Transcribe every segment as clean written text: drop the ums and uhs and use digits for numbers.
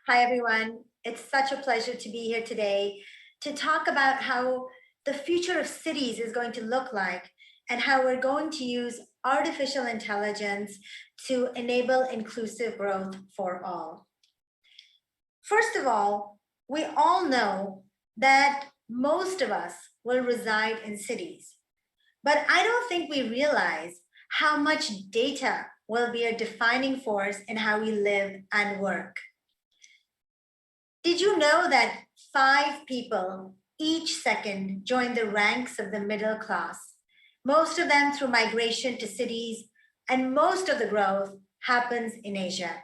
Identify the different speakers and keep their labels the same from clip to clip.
Speaker 1: Hi, everyone. It's such a pleasure to be here today to talk about how the future of cities is going to look like and how we're going to use artificial intelligence to enable inclusive growth for all. First of all, we all know that most of us will reside in cities, but I don't think we realize how much data will be a defining force in how we live and work. Did you know that 5 people each second join the ranks of the middle class? Most of them through migration to cities, and most of the growth happens in Asia.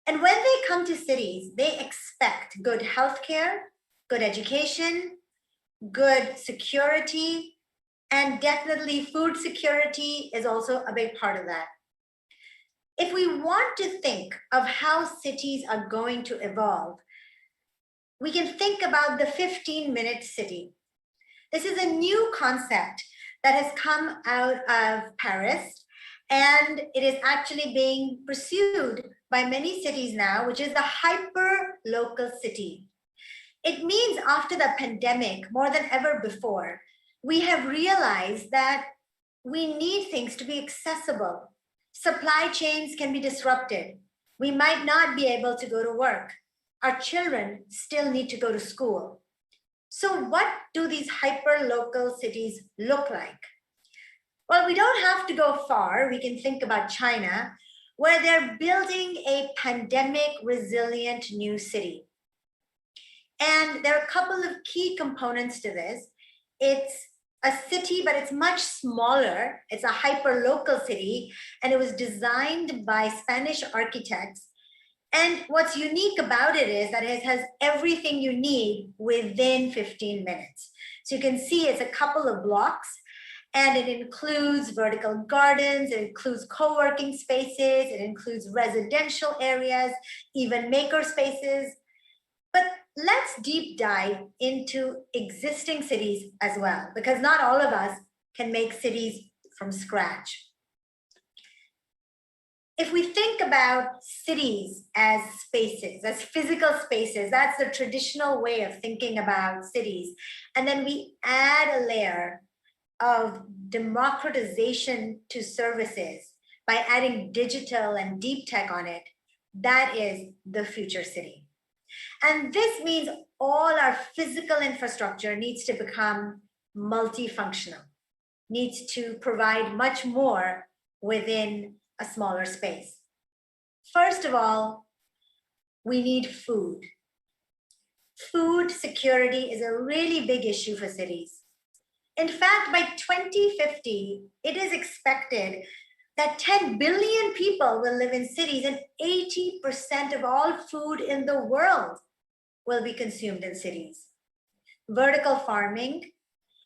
Speaker 1: And when they come to cities, they expect good healthcare, good education, good security, and definitely food security is also a big part of that. If we want to think of how cities are going to evolve, we can think about the 15-minute city. This is a new concept that has come out of Paris, and it is actually being pursued by many cities now, which is the hyper-local city. It means after the pandemic, more than ever before, we have realized that we need things to be accessible. Supply chains can be disrupted. We might not be able to go to work. Our children still need to go to school. So what do these hyper-local cities look like? Well, we don't have to go far. We can think about China, where they're building a pandemic-resilient new city. And there are a couple of key components to this. It's a city, but it's much smaller. It's a hyper-local city, and it was designed by Spanish architects. And what's unique about it is that it has everything you need within 15 minutes. So you can see it's a couple of blocks, and it includes vertical gardens, it includes co-working spaces, it includes residential areas, even maker spaces. But let's deep dive into existing cities as well, because not all of us can make cities from scratch. If we think about cities as spaces, as physical spaces, that's the traditional way of thinking about cities. And then we add a layer of democratization to services by adding digital and deep tech on it. That is the future city. And this means all our physical infrastructure needs to become multifunctional, needs to provide much more within a smaller space. First of all, we need food. Food security is a really big issue for cities. In fact, by 2050, it is expected that 10 billion people will live in cities, and 80% of all food in the world will be consumed in cities. Vertical farming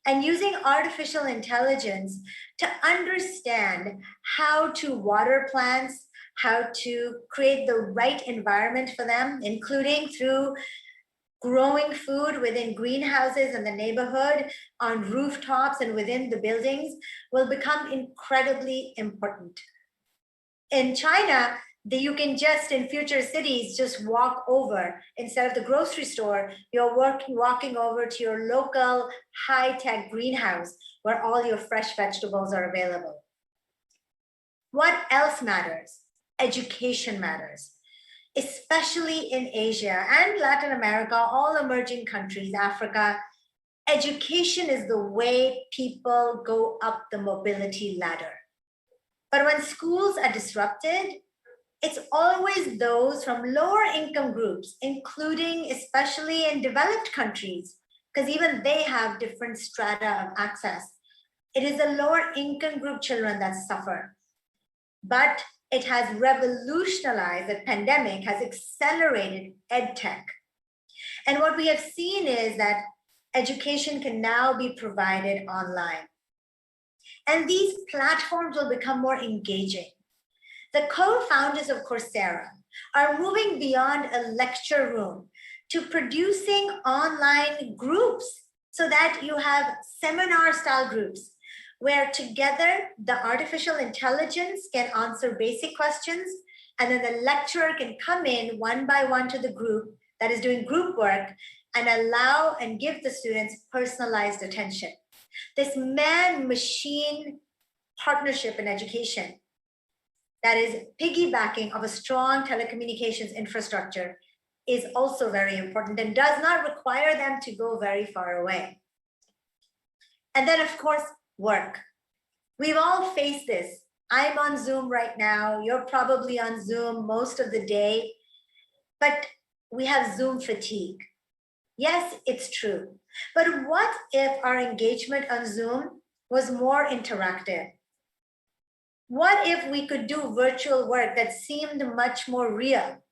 Speaker 1: and using artificial intelligence to understand how to water plants, how to create the right environment for them, including through growing food within greenhouses in the neighborhood, on rooftops and within the buildings, will become incredibly important. In China, you can just, in future cities, just walk over. Instead of the grocery store, you're walking over to your local high-tech greenhouse where all your fresh vegetables are available. What else matters? Education matters. Especially in Asia and Latin America, all emerging countries, Africa, education is the way people go up the mobility ladder. But when schools are disrupted, it's always those from lower income groups, including especially in developed countries, because even they have different strata of access. It is the lower income group children that suffer. But it has revolutionized, the pandemic has accelerated EdTech. And what we have seen is that education can now be provided online. And these platforms will become more engaging. The co-founders of Coursera are moving beyond a lecture room to producing online groups so that you have seminar-style groups where together the artificial intelligence can answer basic questions And then the lecturer can come in one by one to the group that is doing group work and allow and give the students personalized attention. This man-machine partnership in education that is piggybacking of a strong telecommunications infrastructure is also very important and does not require them to go very far away. And then, of course, work. We've all faced this. I'm on Zoom right now. You're probably on Zoom most of the day, but we have Zoom fatigue. Yes, it's true. But what if our engagement on Zoom was more interactive? What if we could do virtual work that seemed much more real?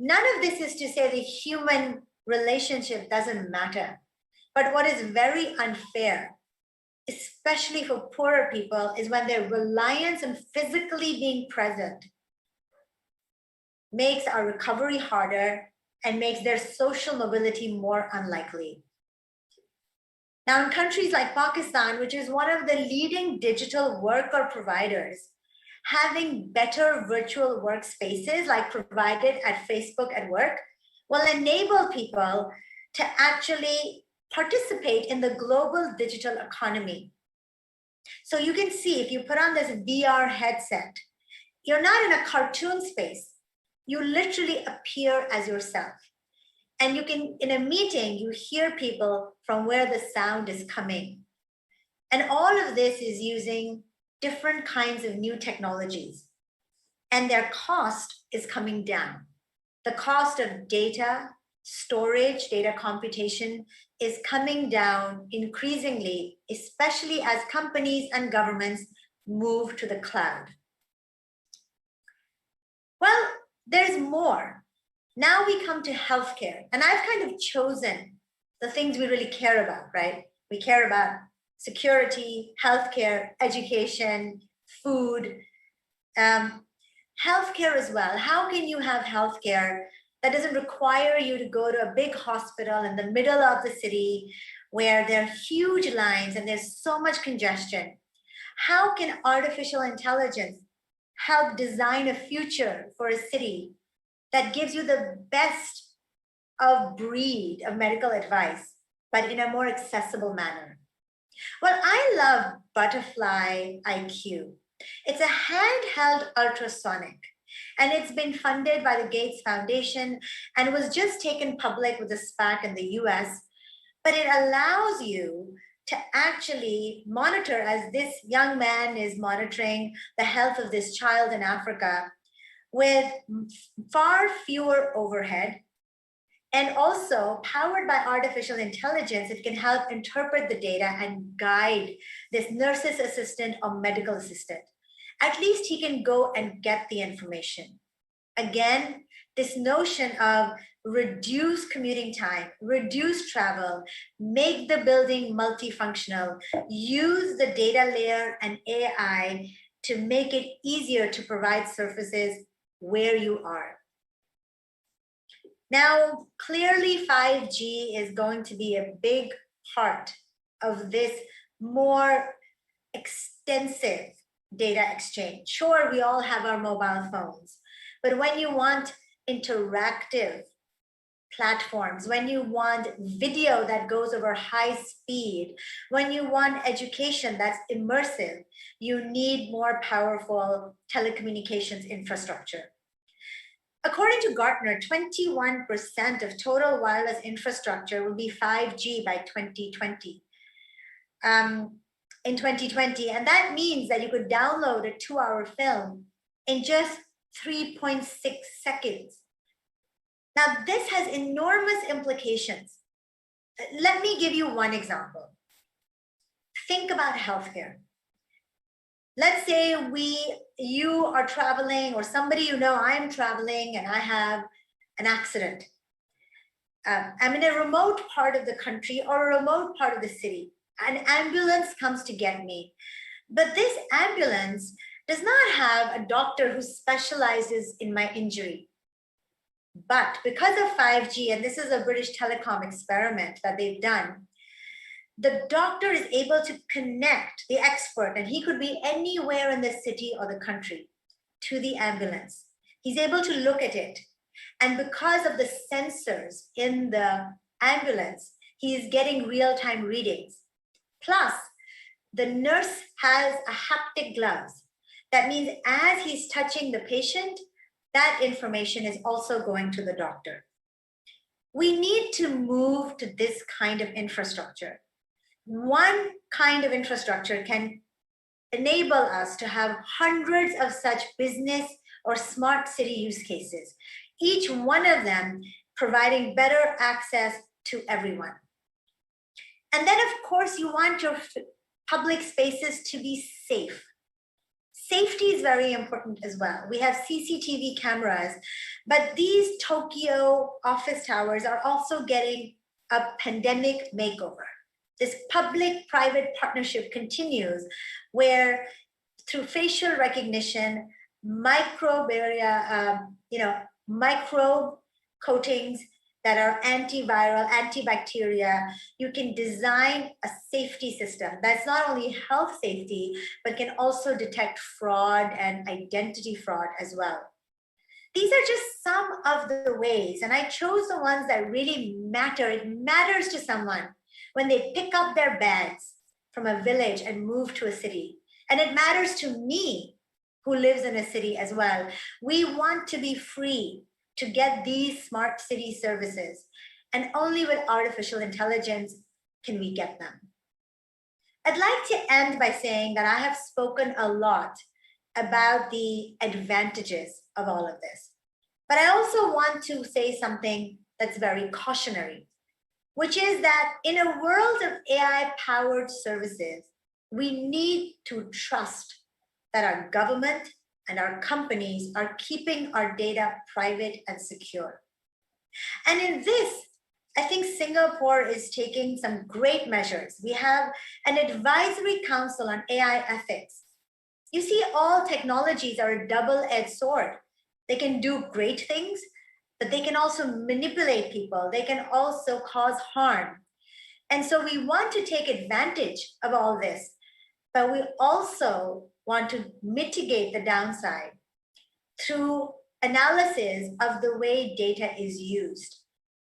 Speaker 1: None of this is to say the human relationship doesn't matter. But what is very unfair, especially for poorer people, is when their reliance on physically being present makes our recovery harder and makes their social mobility more unlikely. Now, in countries like Pakistan, which is one of the leading digital worker providers, having better virtual workspaces like provided at Facebook at work will enable people to actually participate in the global digital economy. So you can see if you put on this VR headset, you're not in a cartoon space. You literally appear as yourself. And you can, in a meeting, you hear people from where the sound is coming. And all of this is using different kinds of new technologies. And their cost is coming down. The cost of data, storage, data computation is coming down increasingly, especially as companies and governments move to the cloud. Well, there's more. Now we come to healthcare, and I've kind of chosen the things we really care about, right? We care about security, healthcare, education, food, healthcare as well. How can you have healthcare that doesn't require you to go to a big hospital in the middle of the city where there are huge lines and there's so much congestion? How can artificial intelligence help design a future for a city that gives you the best of breed of medical advice, but in a more accessible manner? Well, I love Butterfly IQ. It's a handheld ultrasonic, and it's been funded by the Gates Foundation and was just taken public with a SPAC in the US. But it allows you to actually monitor, as this young man is monitoring the health of this child in Africa, with far fewer overhead. And also powered by artificial intelligence, it can help interpret the data and guide this nurse's assistant or medical assistant. At least he can go and get the information. Again, this notion of reduce commuting time, reduce travel, make the building multifunctional, use the data layer and AI to make it easier to provide services where you are. Now, clearly 5G is going to be a big part of this more extensive data exchange. Sure, we all have our mobile phones, but when you want interactive platforms, when you want video that goes over high speed, when you want education that's immersive, you need more powerful telecommunications infrastructure. According to Gartner, 21% of total wireless infrastructure will be 5G by 2020. In 2020, and that means that you could download a 2-hour film in just 3.6 seconds. Now, this has enormous implications. Let me give you one example. Think about healthcare. Let's say you are traveling, or somebody you know, I'm traveling and I have an accident. I'm in a remote part of the country or a remote part of the city. An ambulance comes to get me. But this ambulance does not have a doctor who specializes in my injury. But because of 5G, and this is a British telecom experiment that they've done, the doctor is able to connect the expert, and he could be anywhere in the city or the country, to the ambulance. He's able to look at it. And because of the sensors in the ambulance, he is getting real-time readings. Plus, the nurse has a haptic gloves. That means as he's touching the patient, that information is also going to the doctor. We need to move to this kind of infrastructure. One kind of infrastructure can enable us to have hundreds of such business or smart city use cases, each one of them providing better access to everyone. And then, of course, you want your public spaces to be safe. Safety is very important as well. We have CCTV cameras, but these Tokyo office towers are also getting a pandemic makeover. This public-private partnership continues, where through facial recognition, microbe coatings that are antiviral, antibacteria, you can design a safety system that's not only health safety, but can also detect fraud and identity fraud as well. These are just some of the ways, and I chose the ones that really matter. It matters to someone when they pick up their bags from a village and move to a city. And it matters to me, who lives in a city as well. We want to be free to get these smart city services, and only with artificial intelligence can we get them. I'd like to end by saying that I have spoken a lot about the advantages of all of this, but I also want to say something that's very cautionary, which is that in a world of AI-powered services, we need to trust that our government and our companies are keeping our data private and secure. And in this, I think Singapore is taking some great measures. We have an advisory council on AI ethics. You see, all technologies are a double-edged sword. They can do great things, but they can also manipulate people. They can also cause harm. And so we want to take advantage of all this, but we also want to mitigate the downside through analysis of the way data is used,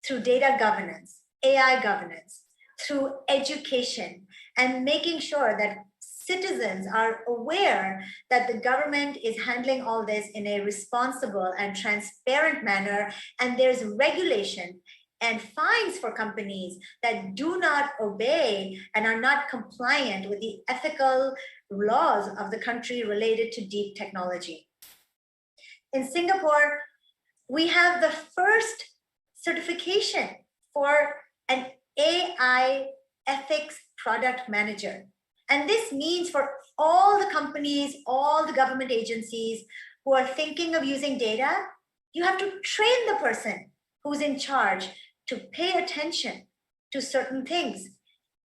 Speaker 1: through data governance, AI governance, through education, and making sure that citizens are aware that the government is handling all this in a responsible and transparent manner, and there's regulation and fines for companies that do not obey and are not compliant with the ethical laws of the country related to deep technology. In Singapore, we have the first certification for an AI ethics product manager. And this means for all the companies, all the government agencies who are thinking of using data, you have to train the person who's in charge to pay attention to certain things,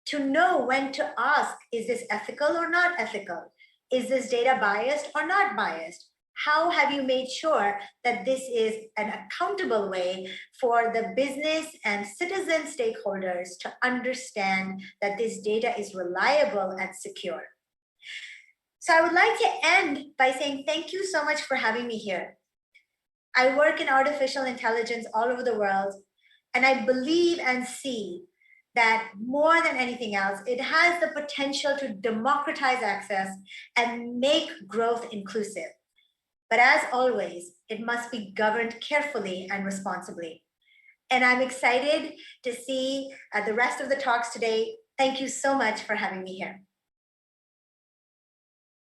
Speaker 1: to know when to ask, is this ethical or not ethical? Is this data biased or not biased? How have you made sure that this is an accountable way for the business and citizen stakeholders to understand that this data is reliable and secure? So I would like to end by saying thank you so much for having me here. I work in artificial intelligence all over the world, and I believe and see that more than anything else, it has the potential to democratize access and make growth inclusive. But as always, it must be governed carefully and responsibly. And I'm excited to see the rest of the talks today. Thank you so much for having me here.